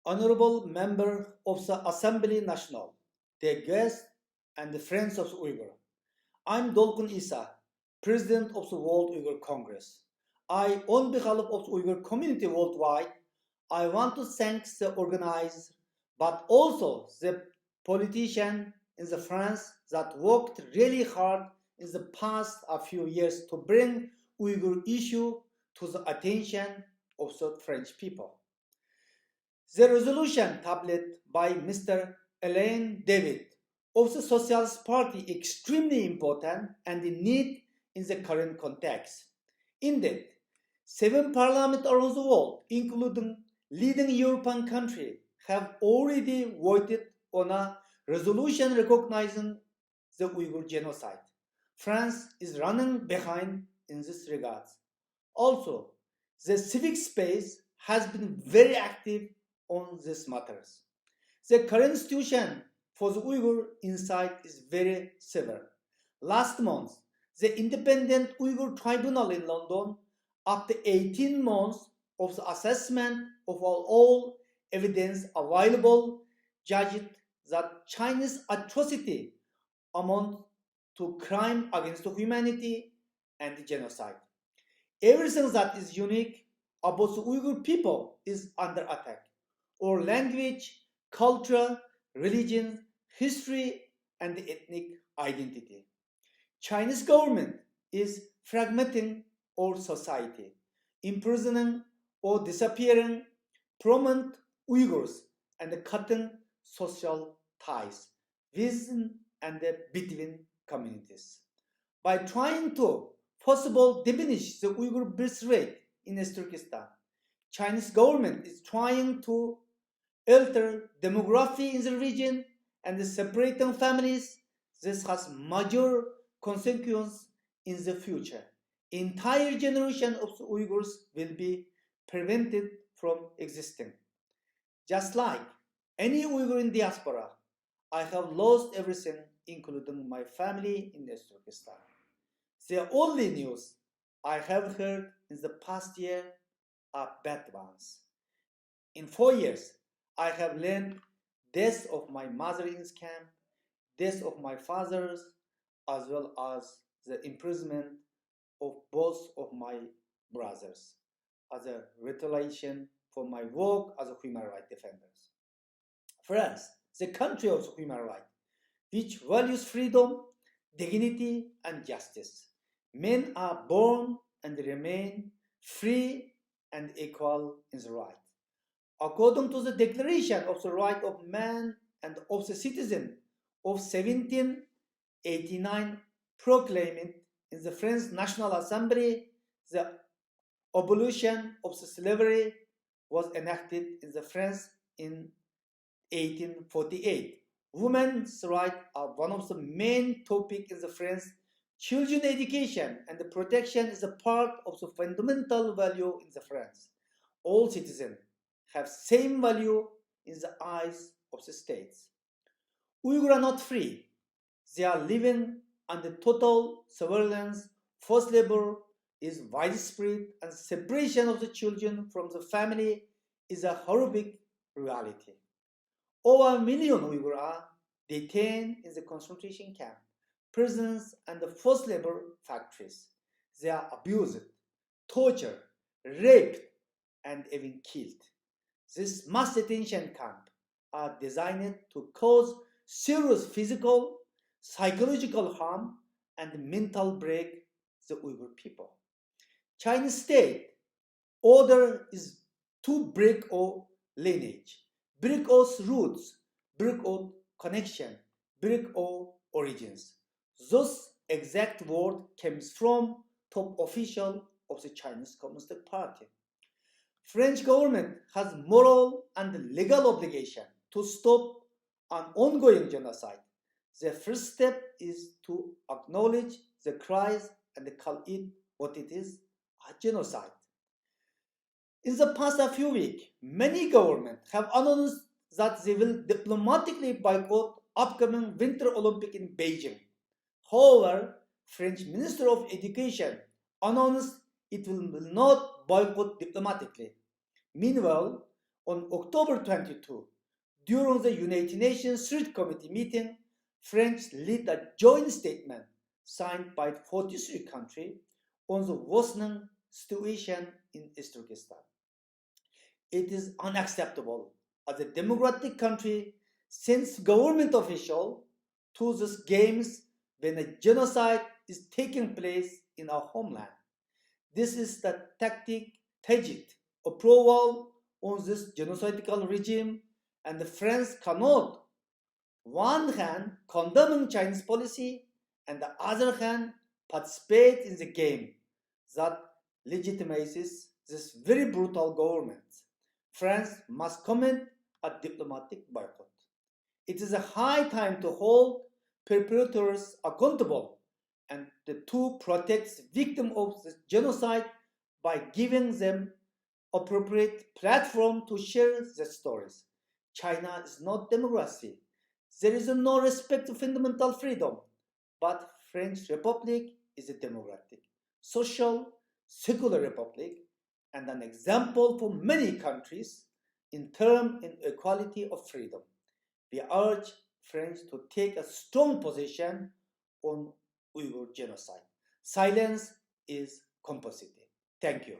honorable member of the Assembly Nationale, the guests and the friends of the Uyghur. I'm Dolkun Isa, President of the World Uyghur Congress. On behalf of the Uyghur community worldwide, I want to thank the organizers, but also the politicians in the France that worked really hard in the past few years to bring Uyghur issue to the attention of the French people. The resolution tabled by Mr. Alain David of the Socialist Party extremely important and needed in the current context. Indeed, 7 parliaments around the world, including leading European countries, have already voted on a resolution recognizing the Uyghur genocide. France is running behind in this regard. Also, the civic space has been very active on these matters. The current situation for the Uyghur inside is very severe. Last month, the Independent Uyghur Tribunal in London, after 18 months of the assessment of all evidence available, judged that Chinese atrocity amount to crime against humanity and genocide. Everything that is unique about the Uyghur people is under attack. Or language, culture, religion, history, and ethnic identity. Chinese government is fragmenting our society, imprisoning or disappearing prominent Uyghurs and cutting social ties within and between communities. By trying to possibly diminish the Uyghur birth rate in East Turkestan, Chinese government is trying to alter demography in the region and separating families. This has major consequences in the future. Entire generation of the Uyghurs will be prevented from existing. Just like any Uyghur in diaspora, I have lost everything, including my family in East Turkestan. The only news I have heard in the past year are bad ones. In 4 years, I have learned death of my mother in camp, death of my fathers, as well as the imprisonment of both of my brothers as a retaliation for my work as a human rights defenders. France, the country of human rights, which values freedom, dignity, and justice. Men are born and remain free and equal in the right. According to the Declaration of the Right of Man and of the Citizen of 1789, proclaimed in the French National Assembly, the abolition of the slavery was enacted in the France in 1848. Women's rights are one of the main topics in the French. Children education and the protection is a part of the fundamental value in the France. All citizens have same value in the eyes of the states. Uyghurs are not free. They are living under total surveillance. Forced labor is widespread and separation of the children from the family is a horrific reality. Over 1 million Uyghurs are detained in the concentration camp, prisons, and the forced labor factories. They are abused, tortured, raped, and even killed. These mass detention camps are designed to cause serious physical, psychological harm and mental break the Uyghur people. Chinese state order is to break our lineage, break our roots, break our connection, break our origins. Those exact word comes from top official of the Chinese Communist Party. French government has moral and legal obligation to stop an ongoing genocide. The first step is to acknowledge the crisis and call it what it is, a genocide. In the past few weeks, many governments have announced that they will diplomatically boycott upcoming Winter Olympics in Beijing. However, French Minister of Education announced it will not boycott diplomatically. Meanwhile, On October 22, during the United Nations Street Committee meeting, French led a joint statement signed by 43 countries on the worsening situation in East Turkestan. It is unacceptable as a democratic country sends government officials to these games when a genocide is taking place in our homeland. This is the tacit approval on this genocidal regime, and France cannot, one hand, condemning Chinese policy and the other hand, participate in the game that legitimizes this very brutal government. France must commit a diplomatic boycott. It is a high time to hold perpetrators accountable and to protect victims of the genocide by giving them appropriate platform to share their stories. China is not democracy. There is no respect to fundamental freedom. But French Republic is a democratic, social, secular republic and an example for many countries in terms of equality of freedom. We urge France to take a strong position on Uyghur genocide. Silence is complicity. Thank you.